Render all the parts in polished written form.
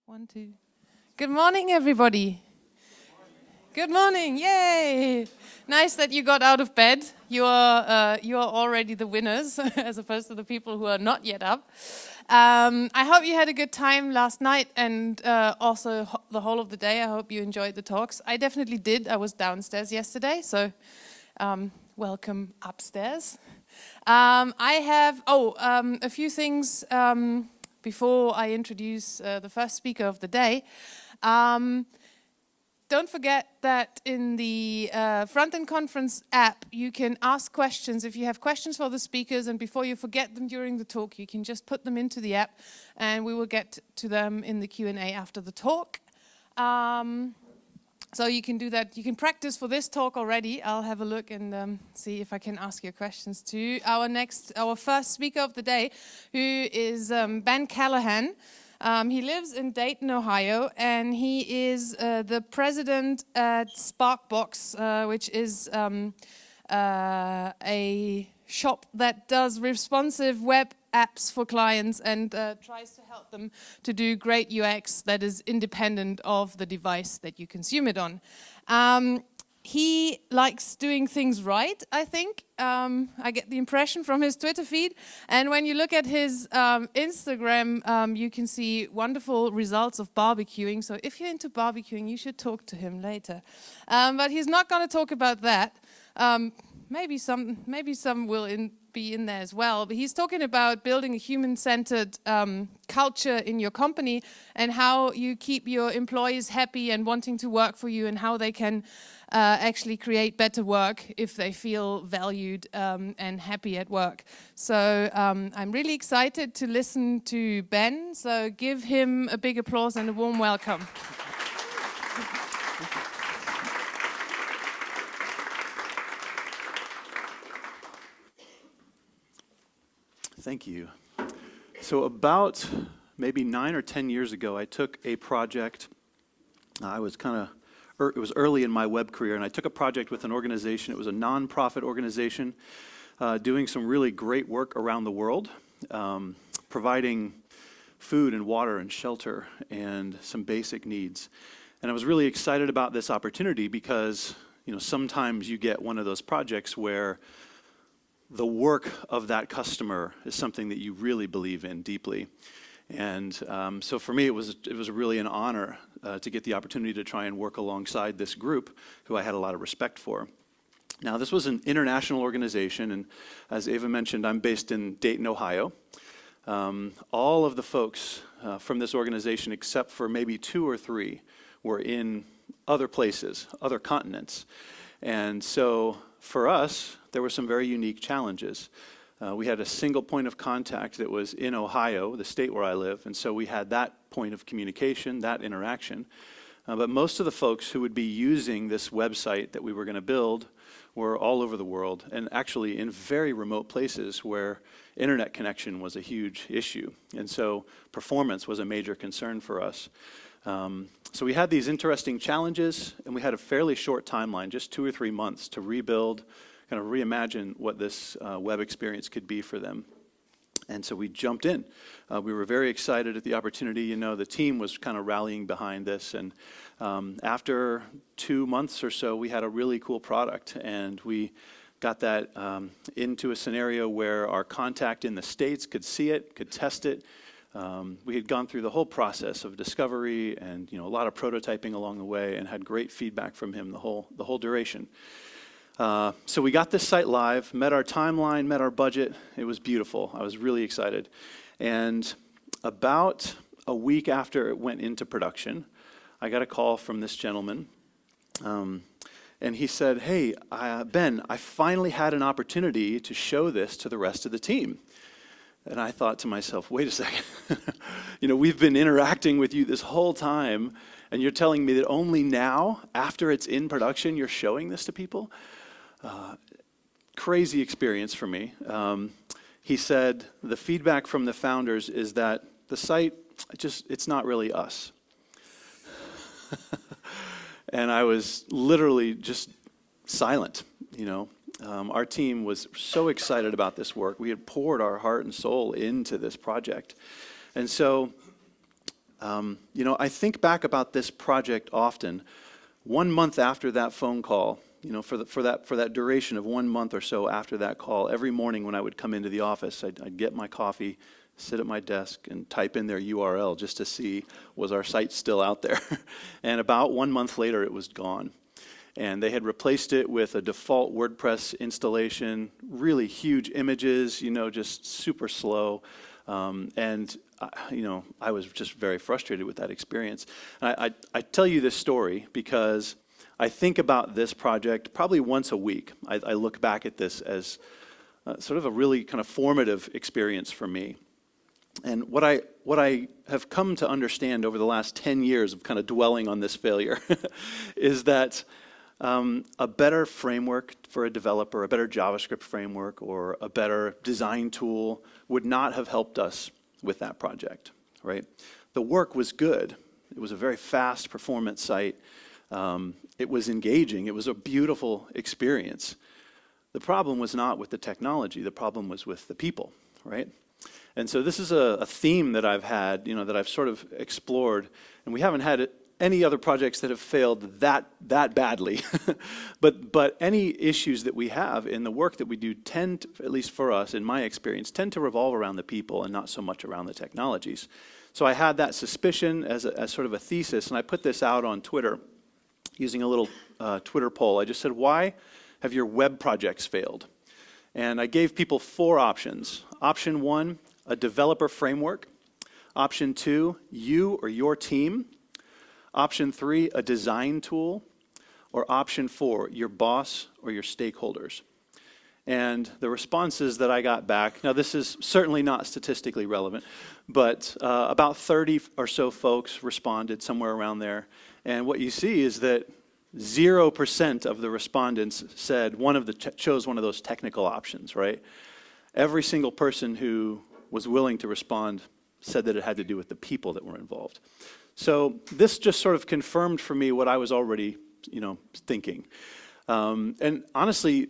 1, 2. Good morning, everybody. Good morning, yay! Nice that you got out of bed. You are already the winners, as opposed to the people who are not yet up. I hope you had a good time last night and also the whole of the day. I hope you enjoyed the talks. I definitely did. I was downstairs yesterday, so welcome upstairs. I have a few things before I introduce the first speaker of the day. Don't forget that in the Front-End Conference app, you can ask questions. If you have questions for the speakers and before you forget them during the talk, you can just put them into the app and we will get to them in the Q&A after the talk. So you can do that. You can practice for this talk already. I'll have a look and see if I can ask your questions to our first speaker of the day, who is Ben Callahan. He lives in Dayton, Ohio, and he is the president at Sparkbox, which is a shop that does responsive web apps for clients and tries to help them to do great UX that is independent of the device that you consume it on. He likes doing things right, I think. I get the impression from his Twitter feed. And when you look at his Instagram, you can see wonderful results of barbecuing. So if you're into barbecuing, you should talk to him later. But he's not going to talk about that. Maybe some will be in there as well. But he's talking about building a human-centered culture in your company and how you keep your employees happy and wanting to work for you and how they can actually create better work if they feel valued and happy at work. So I'm really excited to listen to Ben. So give him a big applause and a warm welcome. Thank you. So about maybe 9 or 10 years ago, I took a project. It was early in my web career, and I took a project with an organization. It was a nonprofit organization doing some really great work around the world, providing food and water and shelter and some basic needs. And I was really excited about this opportunity because, sometimes you get one of those projects where the work of that customer is something that you really believe in deeply. And so for me, it was really an honor to get the opportunity to try and work alongside this group who I had a lot of respect for. Now, this was an international organization, and as Ava mentioned, I'm based in Dayton, Ohio. All of the folks from this organization, except for maybe 2 or 3, were in other places, other continents. And so for us, there were some very unique challenges. We had a single point of contact that was in Ohio, the state where I live, and so we had that point of communication, that interaction. But most of the folks who would be using this website that we were going to build were all over the world, and actually in very remote places where internet connection was a huge issue. And so performance was a major concern for us. So we had these interesting challenges, and we had a fairly short timeline, just 2 or 3 months, to rebuild, kind of reimagine what this web experience could be for them. And so we jumped in. We were very excited at the opportunity. The team was kind of rallying behind this. And after 2 months or so, we had a really cool product. And we got that into a scenario where our contact in the States could see it, could test it. We had gone through the whole process of discovery and a lot of prototyping along the way, and had great feedback from him the whole duration. So we got this site live, met our timeline, met our budget. It was beautiful. I was really excited. And about a week after it went into production, I got a call from this gentleman. And he said, "Hey, Ben, I finally had an opportunity to show this to the rest of the team." And I thought to myself, wait a second. We've been interacting with you this whole time, and you're telling me that only now, after it's in production, you're showing this to people? Crazy experience for me. He said the feedback from the founders is that the site, it's not really us. And I was literally just silent, Our team was so excited about this work. We had poured our heart and soul into this project. And so I think back about this project often. 1 month after that phone call, for that duration of 1 month or so after that call, every morning when I would come into the office, I'd get my coffee, sit at my desk, and type in their URL just to see, was our site still out there? And about 1 month later, it was gone. And they had replaced it with a default WordPress installation, really huge images, just super slow. I was just very frustrated with that experience. And I tell you this story because I think about this project probably once a week. I look back at this as sort of a really kind of formative experience for me. And what I have come to understand over the last 10 years of kind of dwelling on this failure is that a better framework for a developer, a better JavaScript framework, or a better design tool would not have helped us with that project, right? The work was good. It was a very fast performance site. It was engaging. It was a beautiful experience. The problem was not with the technology. The problem was with the people, right? And so this is a theme that I've had, that I've sort of explored, and we haven't had any other projects that have failed that badly. but any issues that we have in the work that we do tend to, at least for us, in my experience, tend to revolve around the people and not so much around the technologies. So I had that suspicion as sort of a thesis, and I put this out on Twitter using a little Twitter poll. I just said, why have your web projects failed? And I gave people 4 options. Option 1, a developer framework. Option 2, you or your team. Option 3, a design tool. Or option 4, your boss or your stakeholders. And the responses that I got back, now this is certainly not statistically relevant, but about 30 or so folks responded, somewhere around there. And what you see is that 0% of the respondents said chose one of those technical options, right? Every single person who was willing to respond said that it had to do with the people that were involved. So this just sort of confirmed for me what I was already, thinking. And honestly,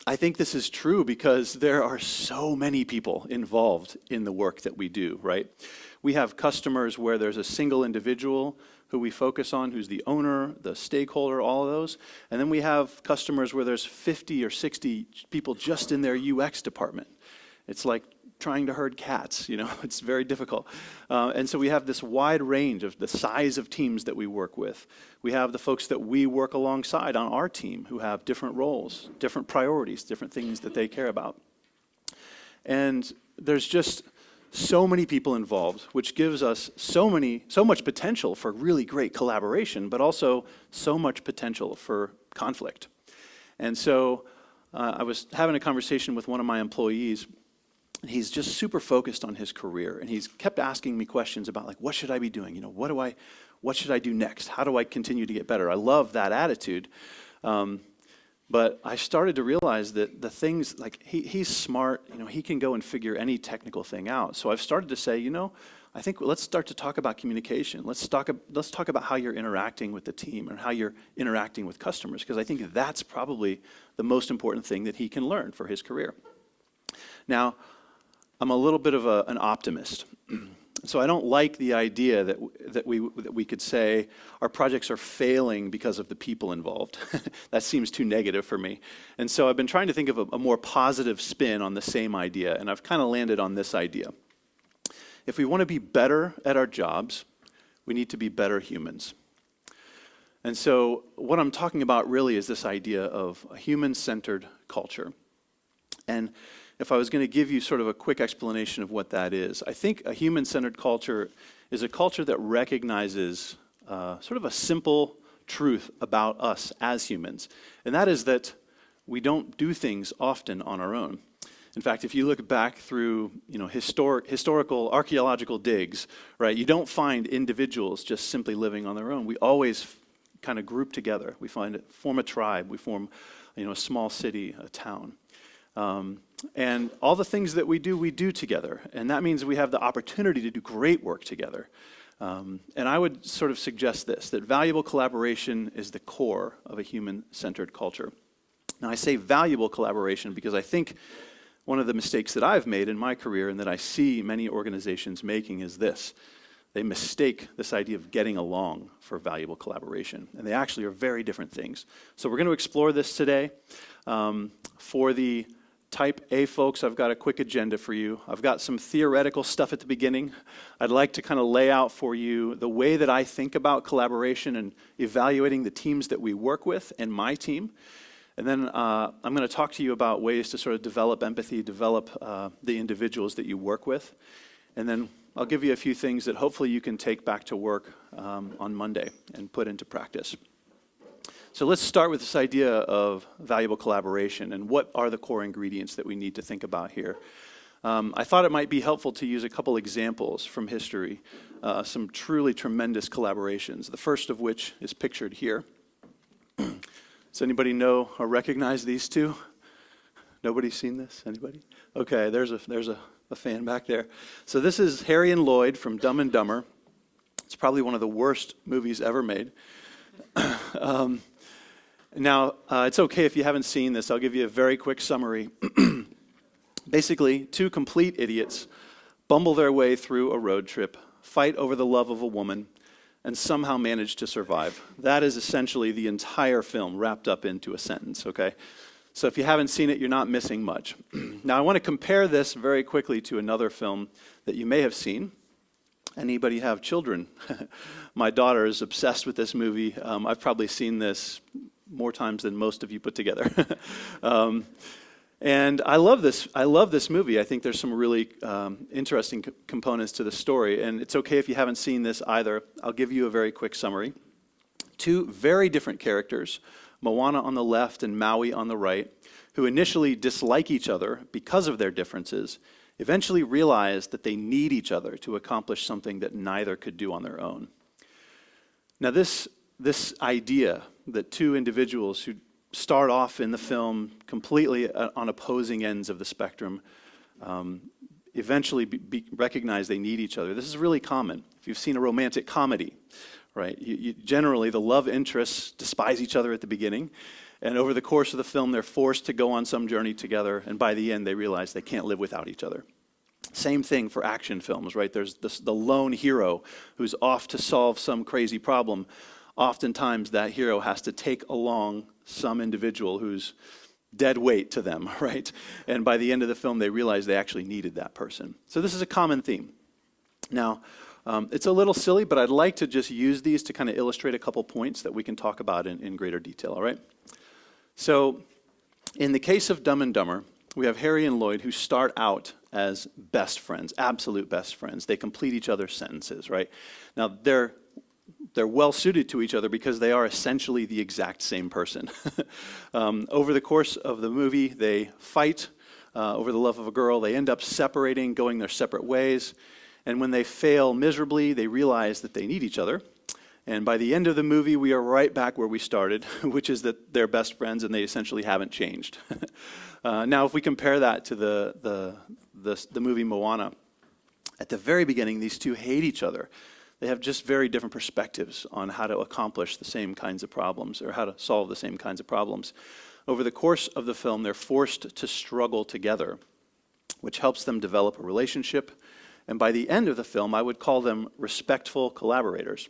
I think this is true because there are so many people involved in the work that we do, right? We have customers where there's a single individual who we focus on, who's the owner, the stakeholder, all of those. And then we have customers where there's 50 or 60 people just in their UX department. It's like trying to herd cats, it's very difficult. And so we have this wide range of the size of teams that we work with. We have the folks that we work alongside on our team who have different roles, different priorities, different things that they care about. And there's just so many people involved, which gives us so much potential for really great collaboration, but also so much potential for conflict. And so I was having a conversation with one of my employees. He's just super focused on his career, and he's kept asking me questions about, like, what should I be doing? What should I do next? How do I continue to get better? I love that attitude. But I started to realize that the things, like, he's smart, he can go and figure any technical thing out. So I've started to say, I think let's start to talk about communication. Let's talk about how you're interacting with the team and how you're interacting with customers, because I think that's probably the most important thing that he can learn for his career. Now, I'm a little bit of an optimist. So I don't like the idea that we could say our projects are failing because of the people involved. That seems too negative for me. And so I've been trying to think of a more positive spin on the same idea, and I've kind of landed on this idea. If we want to be better at our jobs, we need to be better humans. And so what I'm talking about really is this idea of a human-centered culture. And if I was going to give you sort of a quick explanation of what that is, I think a human-centered culture is a culture that recognizes sort of a simple truth about us as humans, and that is that we don't do things often on our own. In fact, if you look back through historical archaeological digs, right, you don't find individuals just simply living on their own. We always kind of group together. We form a tribe. We form a small city, a town. And all the things that we do together. And that means we have the opportunity to do great work together. And I would sort of suggest that valuable collaboration is the core of a human-centered culture. Now, I say valuable collaboration because I think one of the mistakes that I've made in my career and that I see many organizations making is this, they mistake this idea of getting along for valuable collaboration. And they actually are very different things. So we're going to explore this today. For the Type A folks, I've got a quick agenda for you. I've got some theoretical stuff at the beginning. I'd like to kind of lay out for you the way that I think about collaboration and evaluating the teams that we work with and my team. And then I'm going to talk to you about ways to sort of develop empathy, develop the individuals that you work with. And then I'll give you a few things that hopefully you can take back to work on Monday and put into practice. So let's start with this idea of valuable collaboration and what are the core ingredients that we need to think about here. I thought it might be helpful to use a couple examples from history, some truly tremendous collaborations, the first of which is pictured here. Does anybody know or recognize these two? Nobody's seen this? Anybody? Okay, there's a fan back there. So this is Harry and Lloyd from Dumb and Dumber. It's probably one of the worst movies ever made. Now, it's okay if you haven't seen this. I'll give you a very quick summary. Basically, two complete idiots bumble their way through a road trip, fight over the love of a woman, and somehow manage to survive. That is essentially the entire film wrapped up into a sentence, okay? So if you haven't seen it, you're not missing much. Now, I want to compare this very quickly to another film that you may have seen. Anybody have children? My daughter is obsessed with this movie. I've probably seen this more times than most of you put together. And I love this movie. I think there's some really interesting components to the story. And it's okay if you haven't seen this either. I'll give you a very quick summary. Two very different characters, Moana on the left and Maui on the right, who initially dislike each other because of their differences, eventually realize that they need each other to accomplish something that neither could do on their own. Now this idea that two individuals who start off in the film completely on opposing ends of the spectrum eventually recognize they need each other. This is really common. If you've seen a romantic comedy, right? Generally, the love interests despise each other at the beginning, and over the course of the film, they're forced to go on some journey together, and by the end, they realize they can't live without each other. Same thing for action films, right? There's the lone hero who's off to solve some crazy problem. Oftentimes, that hero has to take along some individual who's dead weight to them, right? And by the end of the film, they realize they actually needed that person. So this is a common theme. Now, it's a little silly, but I'd like to just use these to kind of illustrate a couple points that we can talk about in greater detail, all right? So in the case of Dumb and Dumber, we have Harry and Lloyd who start out as best friends, absolute best friends. They complete each other's sentences, right? Now, they're well suited to each other because they are essentially the exact same person. Over the course of the movie, they fight over the love of a girl. They end up separating, going their separate ways. And when they fail miserably, they realize that they need each other. And by the end of the movie, we are right back where we started, which is that they're best friends and they essentially haven't changed. Now, if we compare that to the movie Moana, at the very beginning, these two hate each other. They have just very different perspectives on how to accomplish the same kinds of problems or how to solve the same kinds of problems. Over the course of the film, they're forced to struggle together, which helps them develop a relationship. And by the end of the film, I would call them respectful collaborators.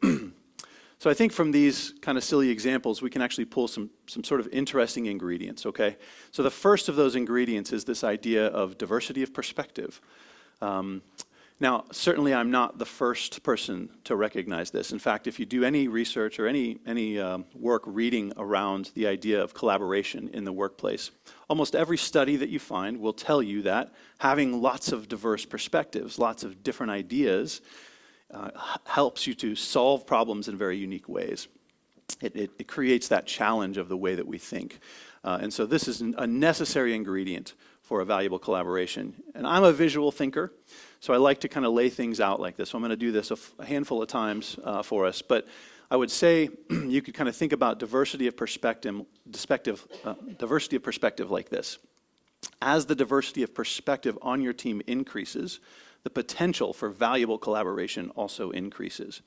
So I think from these kind of silly examples, we can actually pull some sort of interesting ingredients, okay? So the first of those ingredients is this idea of diversity of perspective. Now, certainly I'm not the first person to recognize this. In fact, if you do any research or any work reading around the idea of collaboration in the workplace, almost every study that you find will tell you that having lots of diverse perspectives, lots of different ideas, helps you to solve problems in very unique ways. It creates that challenge of the way that we think. And so this is a necessary ingredient for a valuable collaboration. And I'm a visual thinker, so I like to kind of lay things out like this. So I'm going to do this a handful of times for us. But I would say you could kind of think about diversity of perspective like this. As the diversity of perspective on your team increases, the potential for valuable collaboration also increases.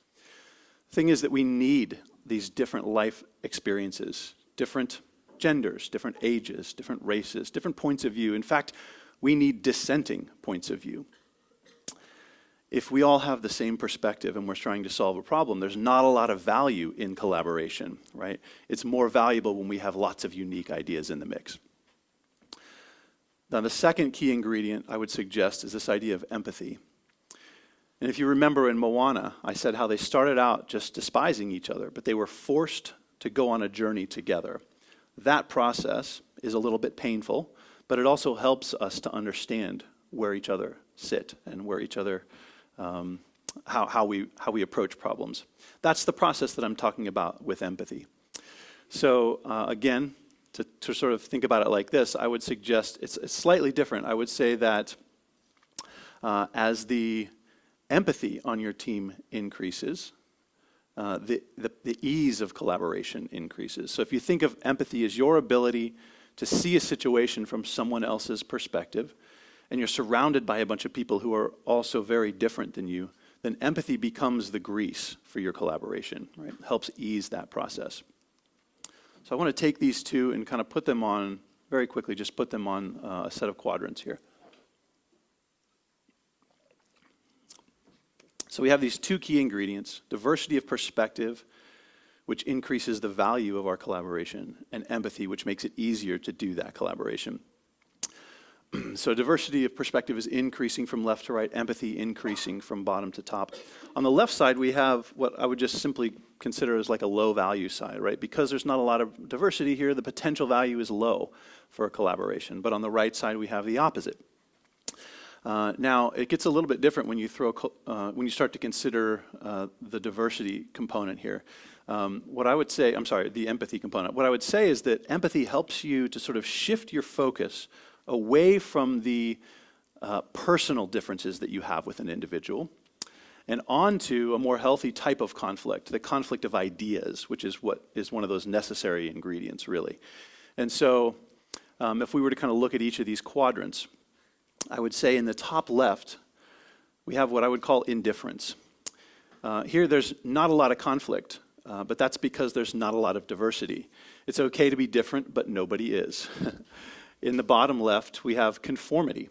The thing is that we need these different life experiences, different genders, different ages, different races, different points of view. In fact, we need dissenting points of view. if we all have the same perspective and we're trying to solve a problem, there's not a lot of value in collaboration, right? It's more valuable when we have lots of unique ideas in the mix. Now, the second key ingredient I would suggest is this idea of empathy. And if you remember in Moana, I said how they started out just despising each other, but they were forced to go on a journey together. That process is a little bit painful, but it also helps us to understand where each other sit and where each other, how we approach problems. That's the process that I'm talking about with empathy. So again, to sort of think about it like this, I would suggest it's slightly different. I would say that as the empathy on your team increases, the ease of collaboration increases. So if you think of empathy as your ability to see a situation from someone else's perspective, and you're surrounded by a bunch of people who are also very different than you, then empathy becomes the grease for your collaboration, right? It helps ease that process. So I want to take these two and kind of put them on, very quickly, just put them on a set of quadrants here. So we have these two key ingredients: diversity of perspective, which increases the value of our collaboration, and empathy, which makes it easier to do that collaboration. So diversity of perspective is increasing from left to right, empathy increasing from bottom to top. On the left side, we have what I would just simply consider as like a low value side, right? Because there's not a lot of diversity here, the potential value is low for a collaboration. But on the right side, we have the opposite. Now, it gets a little bit different when you when you start to consider the diversity component here. What I would say, the empathy component. What I would say is that empathy helps you to sort of shift your focus away from the personal differences that you have with an individual and onto a more healthy type of conflict, the conflict of ideas, which is what is one of those necessary ingredients, really. And so if we were to kind of look at each of these quadrants, I would say in the top left, we have what I would call indifference. Here, there's not a lot of conflict, but that's because there's not a lot of diversity. It's okay to be different, but nobody is. In the bottom left, we have conformity.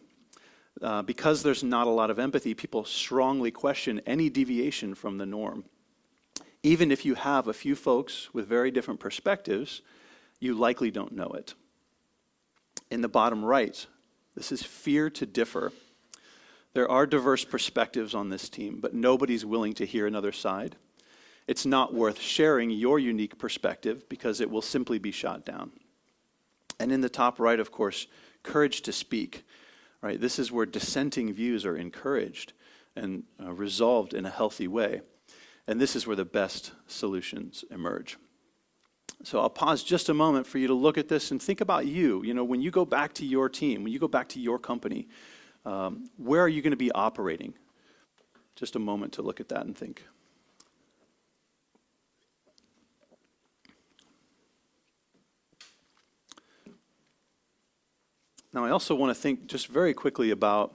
Because there's not a lot of empathy, people strongly question any deviation from the norm. Even if you have a few folks with very different perspectives, you likely don't know it. In the bottom right, this is fear to differ. There are diverse perspectives on this team, but nobody's willing to hear another side. It's not worth sharing your unique perspective because it will simply be shot down. And in the top right, of course, courage to speak. Right? This is where dissenting views are encouraged and resolved in a healthy way. And this is where the best solutions emerge. So I'll pause just a moment for you to look at this and think about you. You know, when you go back to your team, when you go back to your company, where are you going to be operating? Just a moment to look at that and think. Now, I also want to think just very quickly about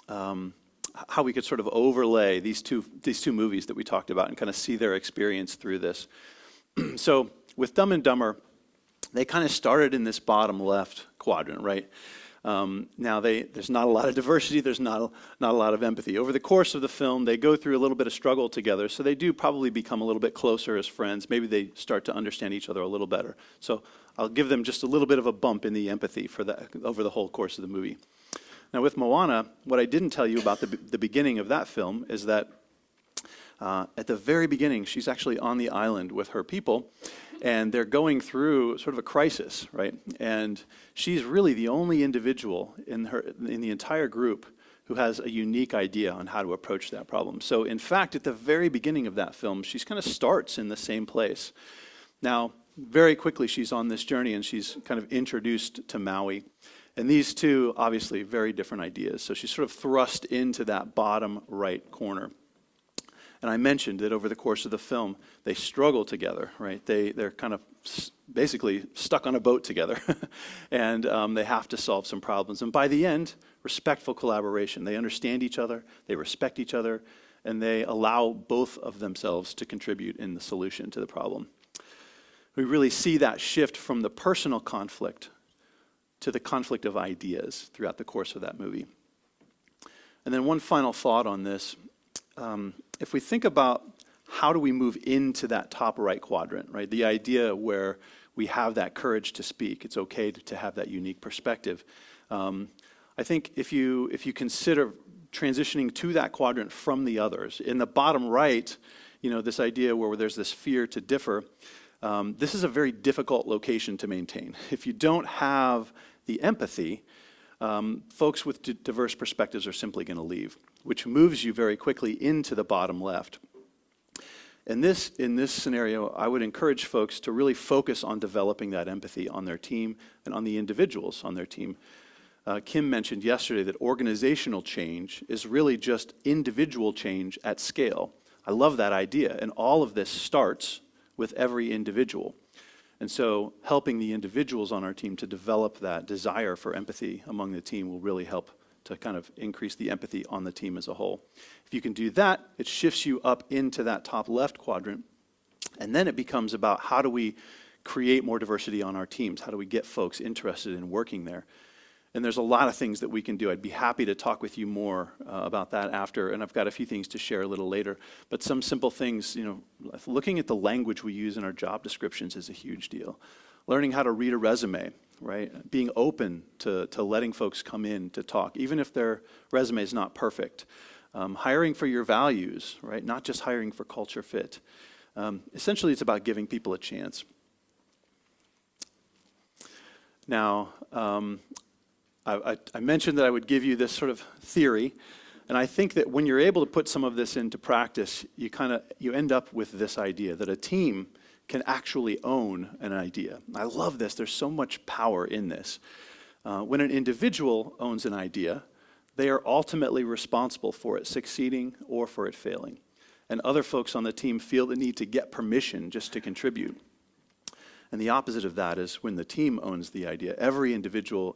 how we could sort of overlay these two movies that we talked about and kind of see their experience through this. So with Dumb and Dumber, they kind of started in this bottom left quadrant, right? Now, there's not a lot of diversity, there's not a lot of empathy. Over the course of the film, they go through a little bit of struggle together, so they do probably become a little bit closer as friends. Maybe they start to understand each other a little better. So I'll give them just a little bit of a bump in the empathy for that over the whole course of the movie. Now, with Moana, what I didn't tell you about the beginning of that film is that at the very beginning, she's actually on the island with her people, and they're going through sort of a crisis, right? And she's really the only individual in the entire group who has a unique idea on how to approach that problem. So in fact, at the very beginning of that film, she's kind of starts in the same place. Now, very quickly, she's on this journey, and she's kind of introduced to Maui. And these two, obviously, very different ideas. So she's sort of thrust into that bottom right corner. And I mentioned that over the course of the film, they struggle together, right? They're kind of basically stuck on a boat together. And they have to solve some problems. And by the end, respectful collaboration. They understand each other, they respect each other, and they allow both of themselves to contribute in the solution to the problem. We really see that shift from the personal conflict to the conflict of ideas throughout the course of that movie. And then one final thought on this. If we think about how do we move into that top right quadrant, right? The idea where we have that courage to speak. It's okay to have that unique perspective. I think if you consider transitioning to that quadrant from the others, in the bottom right, this idea where there's this fear to differ, this is a very difficult location to maintain. If you don't have the empathy, folks with diverse perspectives are simply going to leave, which moves you very quickly into the bottom left. In this scenario, I would encourage folks to really focus on developing that empathy on their team and on the individuals on their team. Kim mentioned yesterday that organizational change is really just individual change at scale. I love that idea, and all of this starts with every individual. And so helping the individuals on our team to develop that desire for empathy among the team will really help to kind of increase the empathy on the team as a whole. If you can do that, it shifts you up into that top left quadrant, and then it becomes about how do we create more diversity on our teams? How do we get folks interested in working there? And there's a lot of things that we can do. I'd be happy to talk with you more about that after, and I've got a few things to share a little later. But some simple things, looking at the language we use in our job descriptions is a huge deal. Learning how to read a resume, right? Being open to letting folks come in to talk, even if their resume is not perfect. Hiring for your values, right? Not just hiring for culture fit. Essentially, it's about giving people a chance. Now, I mentioned that I would give you this sort of theory, and I think that when you're able to put some of this into practice, you end up with this idea that a team can actually own an idea. I love this. There's so much power in this. When an individual owns an idea, they are ultimately responsible for it succeeding or for it failing. And other folks on the team feel the need to get permission just to contribute. And the opposite of that is when the team owns the idea. Every individual